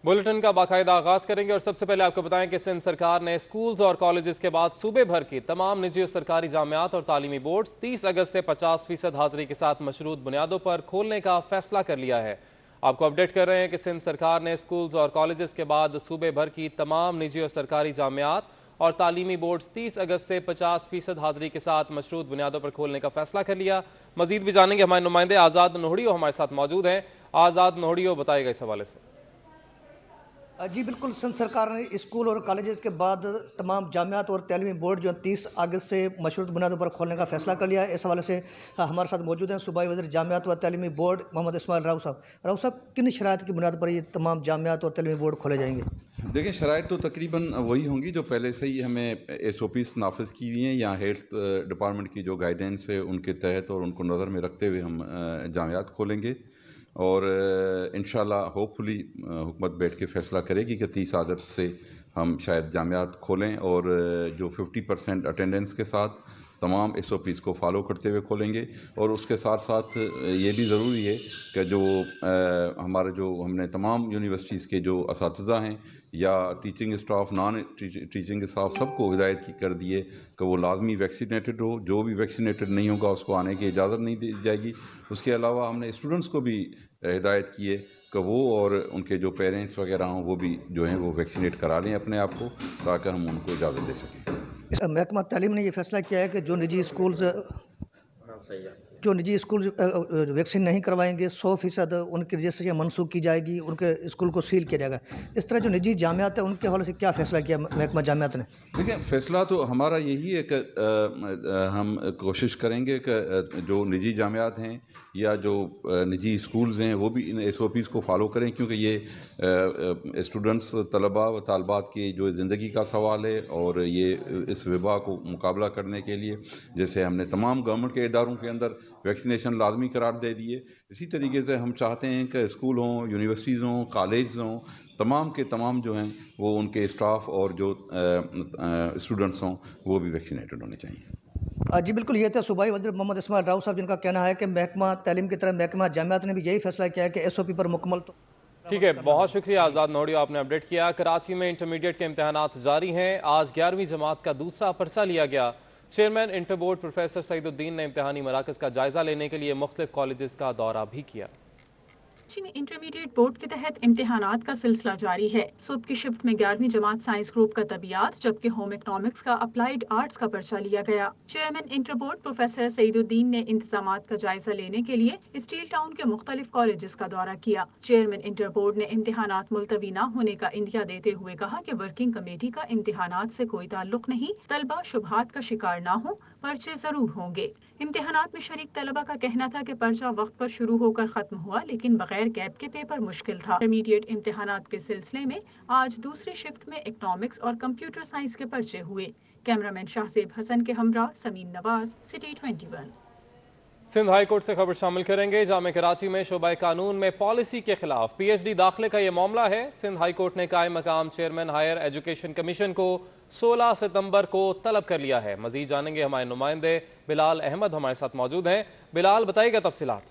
Bulletin का बाकायदा आगाज करेंगे और सबसे पहले आपको बताएं कि सिंध सरकार ने स्कूल्स और कॉलेजेस के बाद सूबे भर की तमाम निजी और सरकारी जामियात और तालीमी बोर्ड 30 अगस्त से 50% हाजिरी के साथ मशरूत बुनियादों पर खोलने का फैसला कर लिया है। आपको अपडेट कर रहे हैं कि सिंध सरकार ने स्कूल्स और कॉलेजेस के बाद सूबे भर की तमाम निजी और सरकारी जामियात और तालीमी बोर्ड 30 अगस्त से 50% हाजिरी के साथ मशरूत बुनियादों पर खोलने का फैसला कर लिया। मजीद भी जानेंगे, हमारे नुमाइंदे आज़ाद नोहड़ियो हमारे साथ मौजूद हैं। आज़ाद नोहड़ियो, बताएगा इस हवाले से। जी बिल्कुल, सिंध सरकार ने स्कूल और कॉलेजेस के बाद तमाम जामियात और तालीमी बोर्ड जो 30 अगस्त से मशरूत बुनियादों पर खोलने का फैसला कर लिया है। इस हवाले से हमारे साथ मौजूद हैं सूबाई वज़ीर जामियात व तालीमी बोर्ड मोहम्मद इस्माइल राव साहब। राव साहब, किन शराइत की बुनियाद पर ये तमाम जामियात और तालीमी बोर्ड खोले जाएंगे? देखिए, शराइत तो तकरीबन वही होंगी जो पहले से ही हमें SOPs नाफिज की हुई हैं या हेल्थ डिपार्टमेंट की जो गाइडेंस है उनके तहत और उनको नज़र में रखते हुए हम जामियात खोलेंगे। और इंशाल्लाह होपफुली हुकूमत बैठ के फ़ैसला करेगी कि 30 अगस्त से हम शायद जामियात खोलें और जो 50% अटेंडेंस के साथ तमाम SOPs को फॉलो करते हुए खोलेंगे। और उसके साथ साथ ये भी ज़रूरी है कि जो हमारे जो हमने तमाम यूनिवर्सिटीज़ के जो असातिज़ा हैं या teaching staff, non teaching staff, सबको हिदायत की कर दिए कि वो लाजमी वैक्सीनेटेड हो। जो भी वैक्सीनेटेड नहीं होगा उसको आने की इजाज़त नहीं दी जाएगी। उसके अलावा हमने स्टूडेंट्स को भी हिदायत की है कि वो और उनके जो पेरेंट्स वगैरह हों वो भी जो हैं वो वैक्सीनेट करा लें अपने आप को, ताकि हम उनको इजाज़त दे सकें। महकमा तालीम ने यह फैसला किया है कि जो निजी स्कूल वैक्सीन नहीं करवाएंगे 100% उनकी रजिस्ट्रेशन मनसूख की जाएगी, उनके स्कूल को सील किया जाएगा। इस तरह जो निजी जामियात है उनके हवाले से क्या फैसला किया महकमा जामियात ने? देखिए, फ़ैसला तो हमारा यही है कि हम कोशिश करेंगे कि जो निजी जामियात हैं या जो निजी स्कूल्स हैं वो भी इन SOPs को फॉलो करें, क्योंकि ये स्टूडेंट्स, तलबा व तालबात की जो ज़िंदगी का सवाल है। और ये इस वबा को मुकाबला करने के लिए जैसे हमने तमाम गवर्नमेंट के इदारों के अंदर वैक्सीनेशन लाजमी करार दे दिए, इसी तरीके से हम चाहते हैं कि स्कूल हों, यूनिवर्सिटीज़ हों, कॉलेज हों, तमाम के तमाम जो हैं वो उनके स्टाफ और जो स्टूडेंट्स हों वो भी वैक्सीनेटेड होने चाहिए। जी बिल्कुल, ये थे सूबाई वज़ीर मोहम्मद इस्माइल राव साहब, जिनका कहना है कि महकमा तालीम की तरह महकमा जामियात ने भी यही फैसला किया है कि SOP पर मुकम्मल तो ठीक है, बहुत शुक्रिया आज़ाद नोहड़ियो, आपने अपडेट किया। कराची में इंटरमीडिएट के इम्तहानात जारी हैं। आज 11वीं जमात का दूसरा पर्चा लिया गया। Chairman inter board professor Saeeduddin ने इम्तहानी मराकज़ का जायजा लेने के लिए मुख्तलिफ कॉलेजेस का दौरा भी किया। कराची में इंटरमीडिएट बोर्ड के तहत इम्तिहानात का सिलसिला जारी है। सुबह की शिफ्ट में 11वीं जमात साइंस ग्रुप का तबियात, जबकि होम इकोनॉमिक्स का अप्लाइड आर्ट्स का पर्चा लिया गया। Chairman inter board professor Saeeduddin ने इंतजामात का जायजा लेने के लिए स्टील टाउन के मुख्तलिफ कॉलेजेस का दौरा किया। चेयरमैन इंटर बोर्ड ने इम्तिहानात मुलतवी न होने का इंदिया देते हुए कहा कि वर्किंग कमेटी का इम्तिहानात से कोई ताल्लुक नहीं, तलबा शुबहात का शिकार न हो, पर्चे जरूर होंगे। इम्तिहानात में शरीक तलबा का कहना था कि पर्चा वक्त पर शुरू होकर खत्म हुआ, लेकिन बगैर गैप के पेपर मुश्किल था। इंटरमीडिएट इम्तिहानात के सिलसिले में आज दूसरी शिफ्ट में इकोनॉमिक्स और कंप्यूटर साइंस के पर्चे हुए। कैमरामैन शाहजेब हसन के हमरा Sameen Nawaz, city 21। Sindh high court से खबर शामिल करेंगे। जामे कराची में शोबा कानून में पॉलिसी के खिलाफ PhD दाखिले का यह मामला है। सिंध हाई कोर्ट ने कायम मकाम चेयरमैन हायर एजुकेशन कमीशन को 16 सितंबर को तलब कर लिया है। मजीद जानेंगे, हमारे नुमाइंदे बिलाल अहमद हमारे साथ मौजूद हैं। बिलाल, बताइएगा तफसीलात।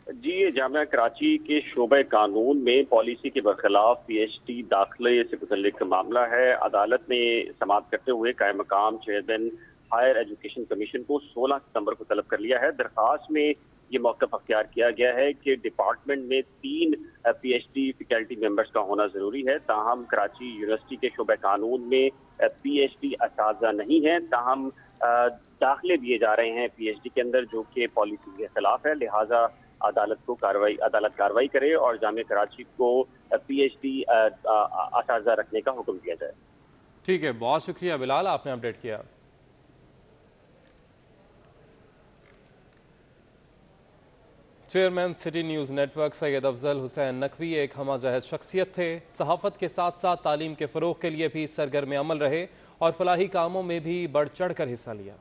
जी, ये जामिया कराची के शोबे कानून में पॉलिसी के बरखिलाफ PhD दाखिले से मुतल्लिक मामला है। अदालत ने समाअत करते हुए कायम मकाम चेयरमैन हायर एजुकेशन कमीशन को 16 सितंबर को तलब कर लिया है। दरख्वास्त में ये मौक़िफ़ अख्तियार किया गया है कि डिपार्टमेंट में 3 PhD फैकल्टी मेंबर्स का होना ज़रूरी है। ताहम कराची यूनिवर्सिटी के शोबे कानून में PhD असातिज़ा नहीं है। ताहम दाखिले दिए जा रहे हैं PhD के अंदर, जो कि पॉलिसी के खिलाफ है। लिहाजा अदालत कार्रवाई करे और जामिया कराची को PhD असातिज़ा रखने का हुक्म दिया जाए। ठीक है, बहुत शुक्रिया बिलाल, आपने अपडेट किया। Chairman city news network Syed Afzal Hussain Naqvi एक हमाजहद शख्सियत थे। सहाफ़त के साथ साथ तालीम के फ़रोग़ के लिए भी सरगर्म अमल रहे और फलाही कामों में भी बढ़ चढ़ कर हिस्सा लिया।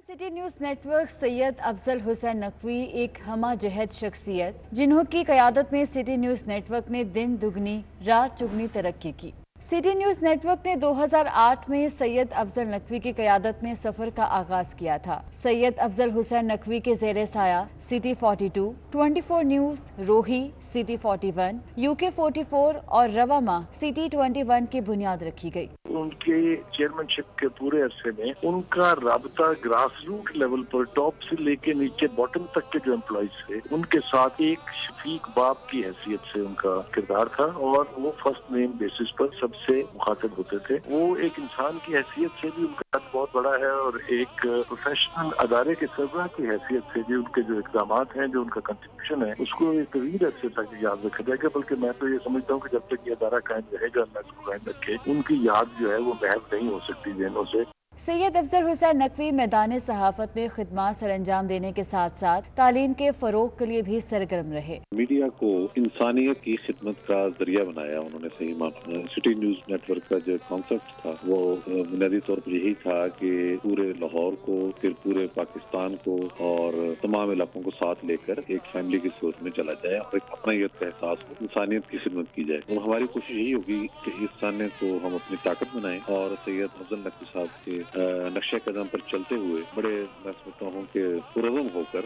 City news network Syed Afzal Hussain Naqvi एक हमाजहद शख्सियत, जिन्हों की क़यादत में सिटी न्यूज़ नेटवर्क ने दिन दुगनी रात चुगनी तरक्की की। सिटी न्यूज़ नेटवर्क ने 2008 में सैयद अफजल नकवी की क़यादत में सफ़र का आगाज़ किया था। सैयद अफजल हुसैन नकवी के ज़ेरे साया सिटी 42, 24 न्यूज़, रोही, सिटी 41, UK 44 और रवामा सिटी 21 की बुनियाद रखी गई। उनके चेयरमैनशिप के पूरे अरसे में उनका राबता ग्रास रूट लेवल पर टॉप से लेके नीचे बॉटम तक के जो एम्प्लॉइज थे उनके साथ एक शफीक बाप की हैसियत से उनका किरदार था और वो फर्स्ट नेम बेसिस पर सबसे मुखातिब होते थे। वो एक इंसान की हैसियत से भी उनका कद बहुत बड़ा है और एक प्रोफेशनल अदारे के सरबराह की हैसियत से भी उनके जो इक़दाम हैं, जो उनका कंट्रीब्यूशन है, उसको एक तवील अरसे तक याद रखा जाएगा। बल्कि मैं तो ये समझता हूँ कि जब तक ये अदारा कायम रहेगा, अल्लाह इसको कायम रखे, उनकी याद जो है वो महव नहीं हो सकती जहनों से। सैयद अफजल हुसैन नकवी मैदान सहाफत में खिदमत सर अंजाम देने के साथ साथ तालीम के फरोग के लिए भी सरगर्म रहे। मीडिया को इंसानियत की खिदमत का जरिया बनाया उन्होंने। सही माना सिटी न्यूज नेटवर्क का जो कॉन्सेप्ट था वो बुनियादी तौर पर यही था कि पूरे लाहौर को, फिर पूरे पाकिस्तान को और तमाम इलाकों को साथ लेकर एक फैमिली की सूरत में चला जाए और एक अपनायत का एहसास हो, इंसानियत की खिदमत की जाए। और हमारी कोशिश यही होगी कि इस इंसानियत को हम अपनी ताकत बनाएं और सैयद अफजल नकवी साहब के नक्शे कदम पर चलते हुए बड़े मैं समझता हूँ कि पुरज़म होकर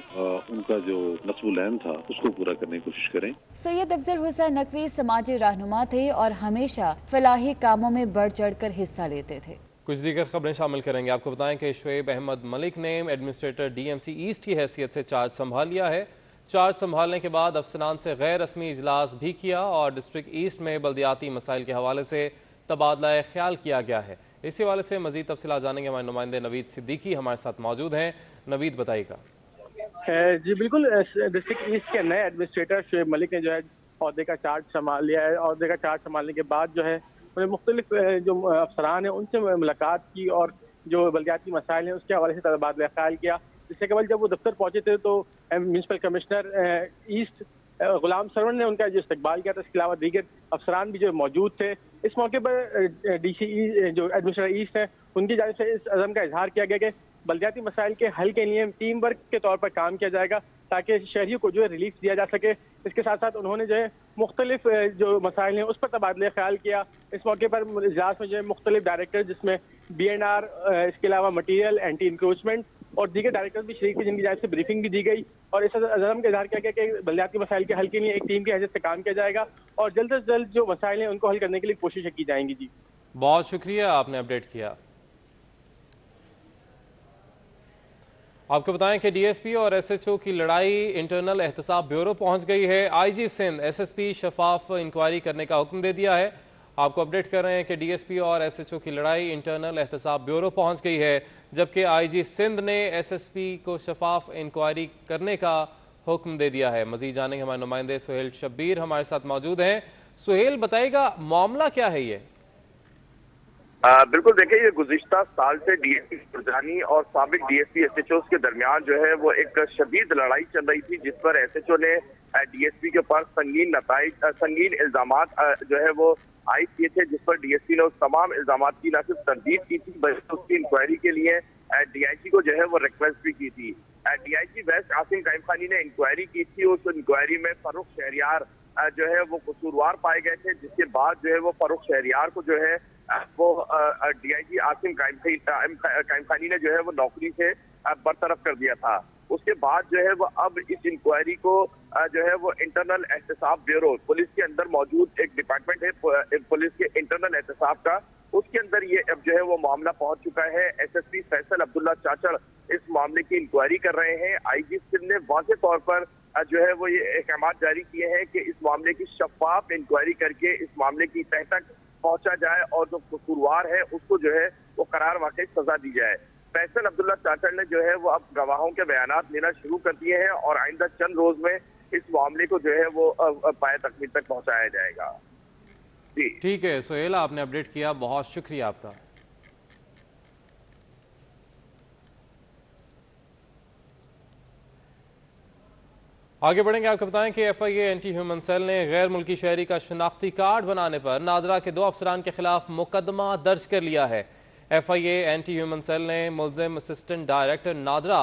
उनका जो नस्बुलैन था उसको पूरा करने की कोशिश करें। सैयद अफजल हुसैन नकवी समाजी रहनुमा थे और हमेशा फलाही कामों में बढ़ चढ़कर हिस्सा लेते थे। कुछ दीगर खबरें शामिल करेंगे। आपको बताएं कि शुएब अहमद मलिक ने एडमिनिस्ट्रेटर DMC ईस्ट की हैसियत से चार्ज संभाल लिया है। चार्ज संभालने के बाद अफसरान से गैर रस्मी इजलास भी किया और डिस्ट्रिक्ट ईस्ट में बल्दियाती मसाइल के हवाले से तबादला ख्याल किया गया है। इसी हवाले से मजीद तफसीलात जानेंगे। हमारे नुमाइंदे नवीद सिद्दीकी हमारे साथ मौजूद हैं। नवीद, बताइएगा। जी बिल्कुल, डिस्ट्रिक्ट ईस्ट के नए एडमिनिस्ट्रेटर शुएब मलिक ने जो है अहदे का चार्ज संभाल लिया है। अहदे का चार्ज संभालने के बाद जो है उन्हें मुख्तलिफ जो अफसरान हैं उनसे मुलाकात की और जो बल्दियाती मसाइल हैं उसके हवाले से तबादला ख्याल किया। इससे कबल जब वो दफ्तर पहुंचे थे तो म्यूनसिपल कमिश्नर ईस्ट गुलाम सरवन ने उनका जो इस्तकबाल किया था। इसके अलावा दीगर अफसरान भी जो मौजूद थे। इस मौके पर DC जो एडमिनिस्ट्रेटर ईस्ट है उनकी जानिब से इस अज़म का इजहार किया गया कि बल्दियाती मसाइल के हल के लिए टीम वर्क के तौर पर काम किया जाएगा ताकि शहरियों को जो है रिलीफ दिया जा सके। इसके साथ साथ उन्होंने जो है मुख्तलिफ जो मसाइल हैं उस पर तबादला ख्याल किया। इस मौके पर इजलास में जो है मुख्तलिफ डायरेक्टर जिसमें BNR, इसके अलावा मटीरियल, एंटी इंक्रोचमेंट और दीगर डायरेक्टर भी शरीक थे, जिनकी जानिब से ब्रीफिंग भी दी गई और इस अज़म का इजहार किया गया कि बल्दियाती मसाइल के हल के लिए एक टीम की हैसियत से काम किया जाएगा और जल्द से जल्द जो मसाइल हैं उनको हल करने के लिए कोशिशें की जाएंगी। जी बहुत शुक्रिया, आपने अपडेट किया। आपको बताएं कि DSP और SHO की लड़ाई इंटरनल एहतसाब ब्यूरो पहुंच गई है। IG सिंध SSP शफाफ इंक्वायरी करने का हुक्म दे दिया है। आपको अपडेट कर रहे हैं कि DSP और SHO की लड़ाई इंटरनल एहतसाब ब्यूरो पहुंच गई है, जबकि IG सिंध ने SSP को शफाफ इंक्वायरी करने का हुक्म दे दिया है। मजीद जानेंगे, हमारे नुमाइंदे सुहेल शब्बीर हमारे साथ मौजूद हैं। सुहेल, बताइएगा मामला क्या है ये? बिल्कुल, देखिए ये गुज़िश्ता साल से DSP सुरजानी और साबिक DSP SHO के दरमियान जो है वो एक शदीद लड़ाई चल रही थी, जिस पर SHO ने DSP के ऊपर संगीन इल्जामात जो है वो आयद किए थे, जिस पर DSP ने उस तमाम इल्जामात की न सिर्फ तरदीद की थी बल्कि उसकी इंक्वायरी के लिए DIG को जो है वो रिक्वेस्ट भी की थी। DIG वेस्ट आसिम कायम खानी ने इंक्वायरी की थी। उस इंक्वायरी में फारूक शहरियार जो है वो कसूरवार पाए गए थे, जिसके बाद जो है वो फारूक शहरियार को जो है वो DIG आसिम कायम खानी ने जो है वो नौकरी से बरतरफ कर दिया था। उसके बाद जो है वो अब इस इंक्वायरी को जो है वो इंटरनल एहतसाब ब्यूरो, पुलिस के अंदर मौजूद एक डिपार्टमेंट है पुलिस के इंटरनल एहतसाब का, उसके अंदर ये अब जो है वो मामला पहुंच चुका है। SSP फैसल अब्दुल्ला चाचड़ इस मामले की इंक्वायरी कर रहे हैं। IG सिंध ने वाज़ेह तौर पर जो है वो ये अहकामात जारी किए हैं कि इस मामले की शफाफ इंक्वायरी करके इस मामले की तह तक पहुंचा जाए और जो कसूरवार है उसको जो है वो करार वाकई सजा दी जाए। फैसल अब्दुल्ला चाचड़ ने जो है वो अब गवाहों के बयानात लेना शुरू कर दिए हैं और आइंदा चंद रोज में इस मामले को जो है वो पाए तकमील तक पहुंचाया जाएगा। जी ठीक है सुहेल, आपने अपडेट किया, बहुत शुक्रिया आपका। आगे बढ़ेंगे, आपको बताएं कि FIA एंटी ह्यूमन सेल ने गैर मुल्की शहरी का शनाख्ती कार्ड बनाने पर नादरा के 2 अफसरान के खिलाफ मुकदमा दर्ज कर लिया है। FIA एंटी ह्यूमन सेल ने मुलजिम असिस्टेंट डायरेक्टर नादरा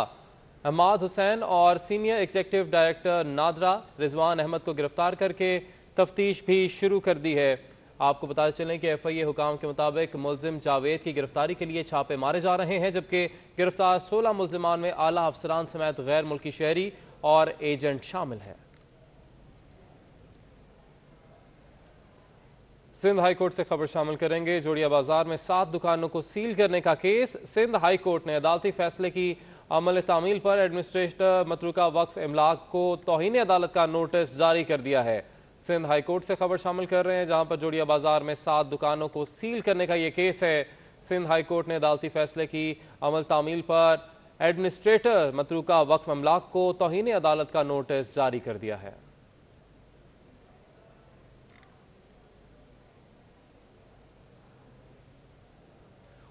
अहमद हुसैन और senior executive director NADRA Rizwan Ahmed को गिरफ्तार करके तफ्तीश भी शुरू कर दी है। आपको बताते चलें कि FIA हुकाम के मुताबिक मुलजिम जावेद की गिरफ्तारी के लिए छापे मारे जा रहे हैं, जबकि गिरफ्तार 16 मुलजिमान में आला अफसरान समेत गैर मुल्की शहरी और एजेंट शामिल है। सिंध हाईकोर्ट से खबर शामिल करेंगे। जोड़िया बाजार में 7 दुकानों को सील करने का केस। सिंध हाईकोर्ट ने अदालती फैसले की अमल तामील पर एडमिनिस्ट्रेटर मतरूका वक्फ इमलाक को तौहीन अदालत का नोटिस जारी कर दिया है। सिंध हाईकोर्ट से खबर शामिल कर रहे हैं, जहां पर जोड़िया बाजार में 7 दुकानों को सील करने का ये केस है। सिंध हाईकोर्ट ने अदालती फैसले की अमल तामील पर एडमिनिस्ट्रेटर मतरूका वक्फ इमलाक को तौहीन अदालत का नोटिस जारी कर दिया है।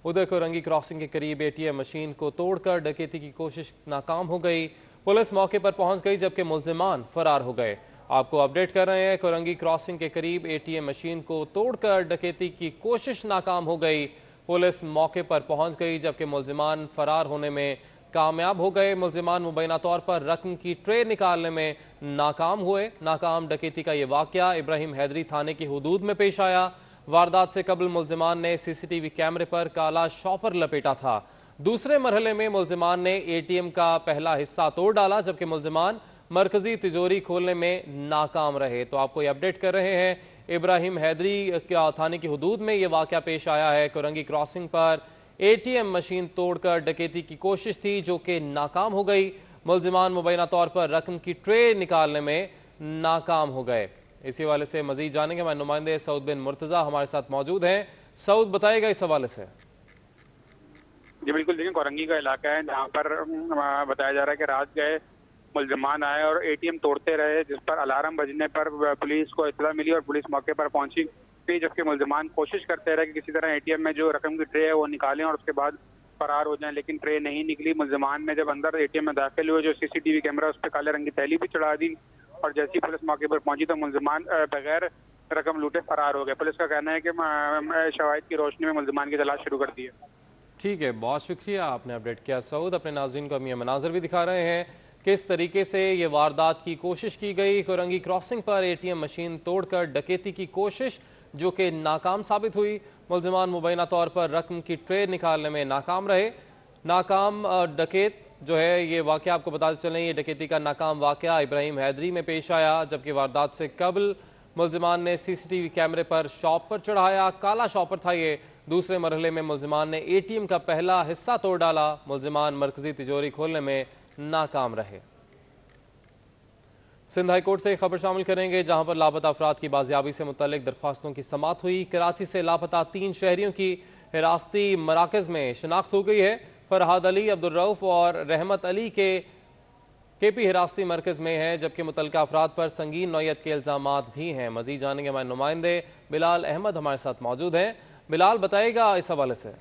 उधर कोरंगी क्रॉसिंग के करीब एटीएम मशीन को तोड़कर डकैती की कोशिश नाकाम हो गई। पुलिस मौके पर पहुंच गई, जबकि मुल्जिमान फरार हो गए। आपको अपडेट कर रहे हैं, कोरंगी क्रॉसिंग के करीब एटीएम मशीन को तोड़कर डकैती की कोशिश नाकाम हो गई। पुलिस मौके पर पहुंच गई, जबकि मुल्जिमान फरार होने में कामयाब हो गए। मुल्जिमान मुबैना तौर पर रकम की ट्रे निकालने में नाकाम हुए। नाकाम डकैती का ये वाकया इब्राहिम हैदरी थाने की हुदूद में पेश आया। वारदात से कबल मुल्जिमान ने सीसीटीवी कैमरे पर काला शॉपर लपेटा था। दूसरे मरहले में मुल्जिमान ने एटीएम का पहला हिस्सा तोड़ डाला, जबकि मुल्जिमान मरकजी तिजोरी खोलने में नाकाम रहे। तो आपको ये अपडेट कर रहे हैं, इब्राहिम हैदरी थाने की हुदूद में ये वाकया पेश आया है। कोरंगी क्रॉसिंग पर एटीएम मशीन तोड़कर डकैती की कोशिश थी, जो कि नाकाम हो गई। मुल्जिमान मुबैना तौर पर रकम की ट्रे निकालने में नाकाम हो गए। इसी हवाले से मजीद जानेंगे, हमारे नुमाइंदे सऊद बिन मुर्तजा हमारे साथ मौजूद हैं। सऊद, बताएगा इस हवाले से। जी बिल्कुल, देखिए कोरंगी का इलाका है, जहाँ पर बताया जा रहा है कि रात गए मुल्जिमान आए और एटीएम तोड़ते रहे, जिस पर अलार्म बजने पर पुलिस को इत्तला मिली और पुलिस मौके पर पहुंची। जबकि मुल्जिमान कोशिश करते रहे कि किसी तरह एटीएम में जो रकम की ट्रे है वो निकालें और उसके बाद फरार हो जाएं, लेकिन ट्रे नहीं निकली। मुल्जिमान ने जब अंदर एटीएम में दाखिल हुए, जो सीसीटीवी कैमरा उस पर काले रंग की थैली भी चढ़ा दी और जैसी पुलिस मौके पर पहुंची तो मुल्जिमान बगैर रकम लूटे फरार हो गए। पुलिस का कहना है कि शवाहिद की रोशनी में मुल्जिमान की तलाश शुरू कर दी है। ठीक है, बहुत शुक्रिया, आपने अपडेट किया सऊद। अपने नाज़रीन को हम ये मनाजर भी दिखा रहे हैं किस तरीके से ये वारदात की कोशिश की गई। कोरंगी क्रॉसिंग पर एटीएम मशीन तोड़कर डकैती की कोशिश, जो कि नाकाम साबित हुई। मुल्जिमान मुबैना तौर पर रकम की ट्रे निकालने में नाकाम रहे। नाकाम डकैत जो है, ये वाकया आपको बताते चलें, ये डकैती का नाकाम वाकया इब्राहिम हैदरी में पेश आया, जबकि वारदात से कबल मुल्जिमान ने सीसीटीवी कैमरे पर शॉपर चढ़ाया। काला शॉपर था ये। दूसरे मरहले में मुल्जिमान ने एटीएम का पहला हिस्सा तोड़ डाला। मुल्जिमान मरकजी तिजोरी खोलने में नाकाम रहे। सिंध हाईकोर्ट से खबर शामिल करेंगे, जहां पर लापता अफराद की बाजियाबी से मुतल्लिक दरख्वास्तों की समाअत हुई। कराची से लापता 3 शहरियों की हिरासती मराकज में शिनाख्त हो गई है। फरहाद अली, अब्दुल रऊफ और रहमत अली के केपी हिरासती मरकज में है, जबकि मुतल्लिका अफराद पर संगीन नौयत के इल्जामात भी हैं। मजीद जानेंगे, हमारे नुमाइंदे बिलाल अहमद हमारे साथ मौजूद हैं। बिलाल, बताएगा इस हवाले से।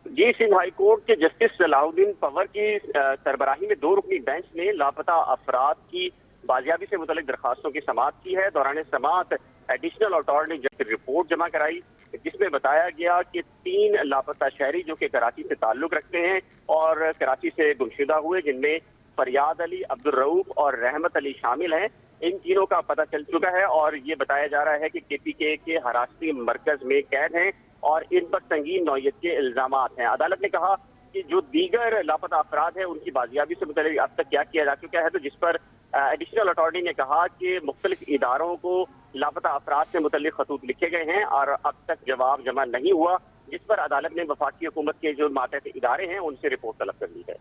जी, सिंध हाईकोर्ट के जस्टिस सलाहुद्दीन पंवर की सरबराही में 2 रुकनी बेंच ने लापता अफराद की बाजियाबी से मुतल्लिक दरखास्तों की समाअत की है। दौरान समाअत एडिशनल अटॉर्नी जनरल रिपोर्ट जमा कराई, जिसमें बताया गया कि 3 लापता शहरी जो कि कराची से ताल्लुक रखते हैं और कराची से गुमशुदा हुए, जिनमें फरियाद अली, अब्दुल रऊफ और रहमत अली शामिल हैं, इन तीनों का पता चल चुका है और ये बताया जा रहा है कि केपीके के हिरासती मरकज में कैद हैं और इन पर संगीन नौयत के इल्जामात हैं। अदालत ने कहा कि जो दीगर लापता अफराद हैं उनकी बाजियाबी से मुतल्लिक अब तक क्या किया जा चुका है, तो जिस पर एडिशनल अटॉर्नी ने कहा कि मुख्तलिफ इदारों को लापता अफराद से मुतल्लिक खतूत लिखे गए हैं और अब तक जवाब जमा नहीं हुआ, जिस पर अदालत ने वफाकी हुकूमत के जो मातहत इदारे हैं उनसे रिपोर्ट तलब कर ली है।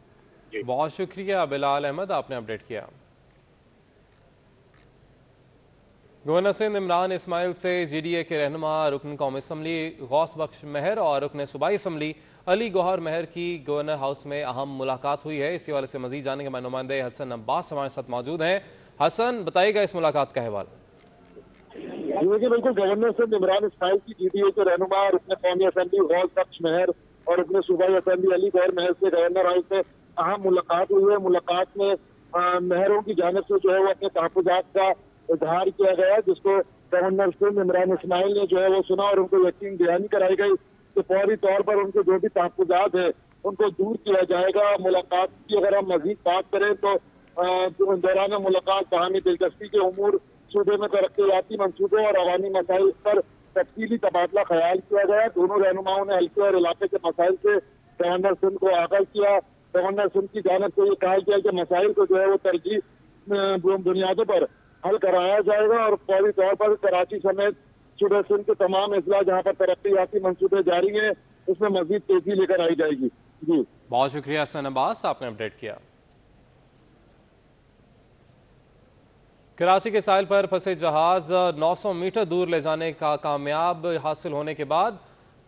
जी, बहुत शुक्रिया बिलाल अहमद, आपने अपडेट किया। गवर्नर सिंध इमरान इस्माइल से जीडीए के रहनुमा रुकन कौमी असम्बली गौस बख्श महर और रुकन सूबाई असम्बली अली गौहर महर की गवर्नर हाउस में अहम मुलाकात हुई है। इसी वाले से मजीद जानेंगे, हमारे नुमाइंदे हसन अब्बास हमारे साथ मौजूद हैं। हसन, बताइएगा इस मुलाकात का अहवाल। जी बिल्कुल, गवर्नर सिंध इमरान इस्माइल की जीडीए के रहनुमा रुकन कौमी असम्बली गौस बख्श महर और रुकन सूबाई असम्बली अली गौहर महर से गवर्नर हाउस में अहम मुलाकात हुई है। मुलाकात में महरों की जानिब से जो है वो अपने तहफ़्फ़ुज़ात का इजहार किया गया, जिसको गवर्नर सिंध इमरान इस्माइल ने जो है वो सुना और उनको यकीन दहानी कराई गई कि फौरी तौर पर उनके जो भी तहफ़्फ़ुज़ात है उनको दूर किया जाएगा। मुलाकात की अगर हम मज़ीद बात करें तो दौरान मुलाकात बाहमी दिलचस्पी के उमूर, सूबे में तरक्याती मंसूबों और अवामी मसाइल पर तफसीली तबादला ख्याल किया गया। दोनों रहनुमाओं ने हल्के और इलाके के मसाइल से गवर्नर सिंध को आगाह किया। गवर्नर सिंध की जानिब से ये कहा गया कि मसाइल को जो है वो तरजीह बुनियादों पर हल कराया जाएगा और फौरी तौर पर कराची समेत सुदर्शन के तमाम अजला जहाँ पर तरक्याती मंसूबे जारी हैं उसमें मजीद तेजी लेकर आई जाएगी। जी बहुत शुक्रिया हसन अब्बास, आपने अपडेट किया। कराची के साहिल पर फंसे जहाज 900 मीटर दूर ले जाने का कामयाब हासिल होने के बाद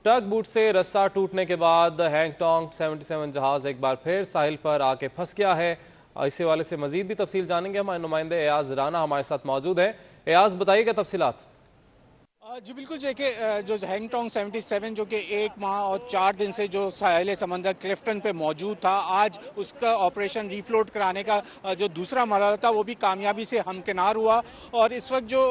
टग बूट से रस्सा टूटने के बाद हैंगटोंग 77 जहाज एक बार फिर साहिल पर आके फंस गया है। इसी वाले से मजीद भी तफसील जानेंगे। हमारे नुमाइंदे एयाज राना हमारे साथ मौजूद है। एयाज, बताइएगा तफसीलात। जी बिल्कुल, देखिए जो हैंगटोंग 77 जो कि 1 माह और 4 दिन से जो साहिल समंदर क्लिफ्टन पे मौजूद था, आज उसका ऑपरेशन रीफ्लोट कराने का जो दूसरा मरहला था वो भी कामयाबी से हमकिनार हुआ। और इस वक्त जो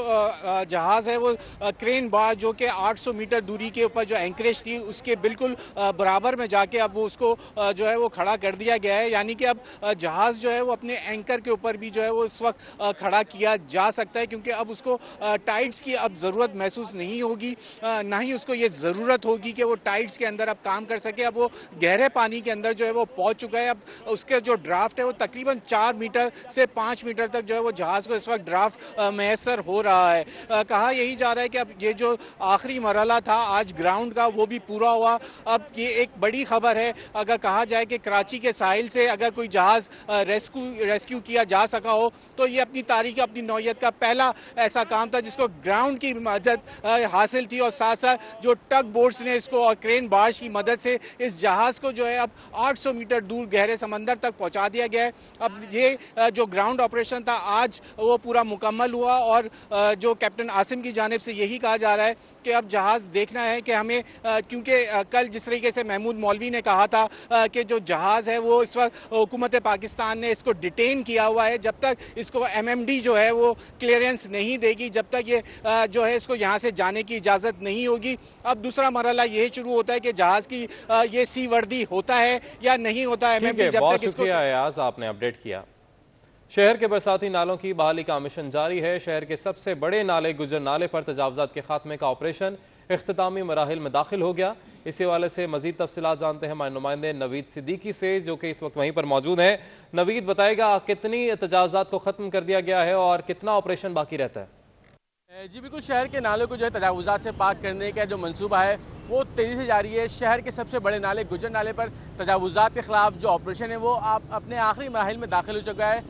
जहाज़ है वो क्रेन बार जो कि 800 मीटर दूरी के ऊपर जो एंकरेज थी उसके बिल्कुल बराबर में जाके अब वो उसको जो है वो खड़ा कर दिया गया है। यानी कि अब जहाज़ जो है वो अपने एंकर के ऊपर भी जो है वो इस वक्त खड़ा किया जा सकता है, क्योंकि अब उसको टाइड्स की अब ज़रूरत महसूस नहीं होगी, ना ही उसको ये ज़रूरत होगी कि वो टाइड्स के अंदर अब काम कर सके। अब वो गहरे पानी के अंदर जो है वो पहुंच चुका है। अब उसके जो ड्राफ्ट है वो तकरीबन 4 मीटर से 5 मीटर तक जो है वो जहाज़ को इस वक्त ड्राफ्ट मैसर हो रहा है। कहा यही जा रहा है कि अब ये जो आखिरी मरहला था आज ग्राउंड का वो भी पूरा हुआ। अब ये एक बड़ी खबर है, अगर कहा जाए कि कराची के साहिल से अगर कोई जहाज़ रेस्क्यू किया जा सका हो तो ये अपनी तारीख अपनी नौयत का पहला ऐसा काम था जिसको ग्राउंड की मदद हासिल थी। और साथ साथ जो टग बोट्स ने इसको और क्रेन बार्ज की मदद से इस जहाज़ को जो है अब 800 मीटर दूर गहरे समंदर तक पहुंचा दिया गया है। अब ये जो ग्राउंड ऑपरेशन था आज वो पूरा मुकम्मल हुआ और जो कैप्टन आसिम की जानिब से यही कहा जा रहा है कि अब जहाज़ देखना है कि हमें, क्योंकि कल जिस तरीके से महमूद मौलवी ने कहा था कि जो जहाज़ है वो इस वक्त हुकूमत पाकिस्तान ने इसको डिटेन किया हुआ है, जब तक इसको MMD जो है वो क्लियरेंस नहीं देगी, जब तक ये जो है इसको यहाँ से जाने की इजाज़त नहीं होगी। अब दूसरा मरहला ये शुरू होता है कि जहाज़ की ये सी वर्दी होता है या नहीं होता है। MMD जब तक इसको आपने अपडेट किया। शहर के बरसाती नालों की बहाली का मिशन जारी है। शहर के सबसे बड़े नाले गुजर नाले पर तजावुज़ात के खात्मे का ऑपरेशन इख्तितामी मराहिल में दाखिल हो गया। इसी वाले से मजीद तफसीलात जानते हैं हमारे नुमाइंदे नवीद सिद्दीकी से, जो कि इस वक्त वहीं पर मौजूद हैं। नवीद, बताएगा कितनी तजावुज़ात को ख़त्म कर दिया गया है और कितना ऑपरेशन बाकी रहता है? जी बिल्कुल, शहर के नालों को जो है तजावुज़ात से पाक करने का जो मंसूबा है वो तेज़ी से जारी है। शहर के सबसे बड़े नाले गुजर नाले पर तजावुज़ात के ख़िलाफ़ जो ऑपरेशन है वो आप अपने आखिरी मराहिल में दाखिल हो चुका है।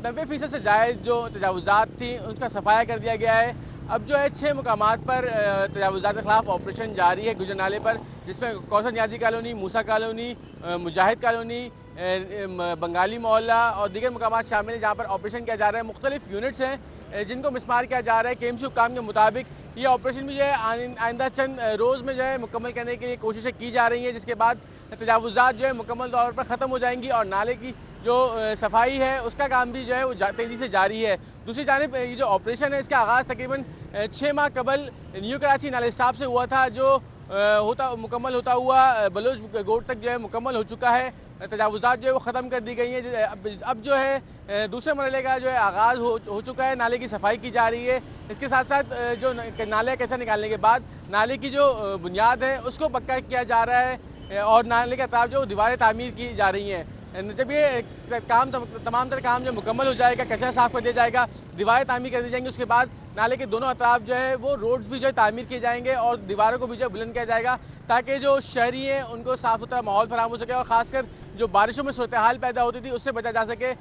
90% से ज़ायद जो तजावुज़ात थी उनका सफाया कर दिया गया है। अब जो है 6 मुकामात पर तजावुज़ात के ख़िलाफ़ ऑपरेशन जारी है गुजर नाले पर, जिसमें कौसर नियाज़ी कॉलोनी, मूसा कॉलोनी, मुजाहिद कॉलोनी, बंगाली मोहल्ला और दीगर मुकामात शामिल हैं, जहाँ पर ऑपरेशन किया जा रहा है। मुख्तलिफ यूनिट्स हैं जिनको मिसमार किया जा रहा है। KMC हुक्काम के मुताबिक ये ऑपरेशन भी जो है आइंदा चंद रोज़ में जो है मुकम्मल करने की कोशिशें की जा रही हैं, जिसके बाद तजावुज़ात जो है मुकम्मल तौर पर ख़त्म हो जाएंगी और नाले की जो सफाई है उसका काम भी जो है वो तेज़ी से जारी है। दूसरी जानिब ये जो ऑपरेशन है इसका आगाज़ तकरीबन 6 माह कबल न्यू कराची नाले स्टाफ से हुआ था, जो मुकम्मल होता हुआ बलोच गोट तक जो है मुकम्मल हो चुका है। तजावुज़ात जो है वो ख़त्म कर दी गई हैं। अब जो है दूसरे मरहले का जो है आगाज़ हो चुका है। नाले की सफाई की जा रही है। इसके साथ साथ जो नाले कैसा निकालने के बाद नाले की जो बुनियाद है उसको पक्का किया जा रहा है और नाले के अतराफ जो दीवारें तामीर की जा रही हैं। जब ये काम तमाम तरह काम जो मुकम्मल हो जाएगा, कचरा साफ़ कर दिया जाएगा, दीवारें तामीर कर दी जाएंगी, उसके बाद नाले के दोनों अतराफ जो है वो रोड्स भी जो है तामीर किए जाएंगे और दीवारों को भी जो है बुलंद किया जाएगा, ताकि जो शहरी हैं उनको साफ़ सुथरा माहौल फराहम हो सके और ख़ासकर जो बारिशों में सूरत हाल पैदा होती थी उससे बचा जा सके।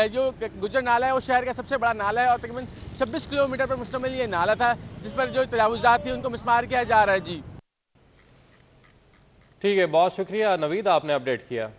जो गुजर नाला है वो शहर का सबसे बड़ा नाला है और तकरीबन 26 किलोमीटर पर मुश्तमिल ये नाला था, जिस पर जो तजावुज़ात थी उनको मिसमार किया जा रहा है। जी ठीक है, बहुत शुक्रिया नवीद, आपने अपडेट किया।